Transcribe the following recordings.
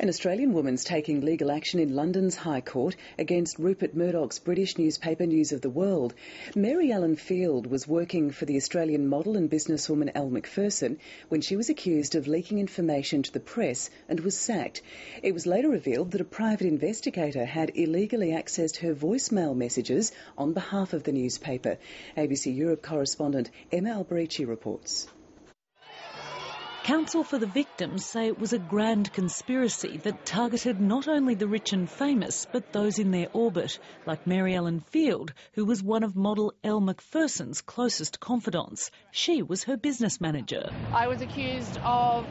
An Australian woman's taking legal action in London's High Court against Rupert Murdoch's British newspaper News of the World. Mary Ellen Field was working for the Australian model and businesswoman Elle Macpherson when she was accused of leaking information to the press and was sacked. It was later revealed that a private investigator had illegally accessed her voicemail messages on behalf of the newspaper. ABC Europe correspondent Emma Alberici reports. Counsel for the victims say it was a grand conspiracy that targeted not only the rich and famous, but those in their orbit, like Mary Ellen Field, who was one of model Elle Macpherson's closest confidants. She was her business manager. I was accused of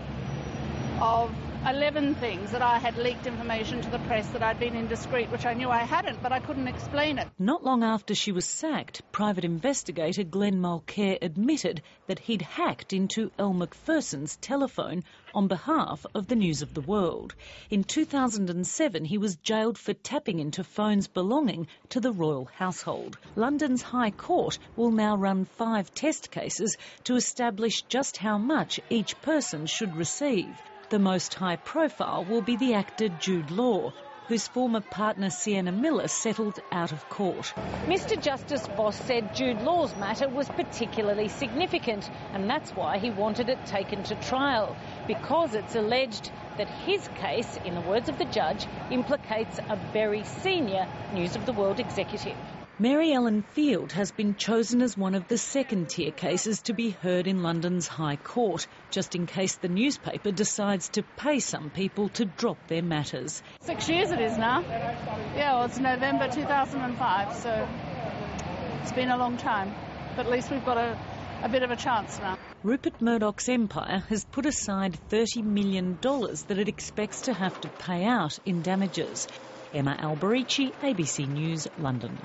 11 things, that I had leaked information to the press, that I'd been indiscreet, which I knew I hadn't, but I couldn't explain it. Not long after she was sacked, private investigator Glenn Mulcair admitted that he'd hacked into Elle Macpherson's telephone on behalf of the News of the World. In 2007, he was jailed for tapping into phones belonging to the royal household. London's High Court will now run 5 test cases to establish just how much each person should receive. The most high-profile will be the actor Jude Law, whose former partner Sienna Miller settled out of court. Mr Justice Voss said Jude Law's matter was particularly significant, and that's why he wanted it taken to trial, because it's alleged that his case, in the words of the judge, implicates a very senior News of the World executive. Mary Ellen Field has been chosen as one of the second-tier cases to be heard in London's High Court, just in case the newspaper decides to pay some people to drop their matters. 6 years it is now. Yeah, well, it's November 2005, so it's been a long time. But at least we've got a bit of a chance now. Rupert Murdoch's empire has put aside $30 million that it expects to have to pay out in damages. Emma Alberici, ABC News, London.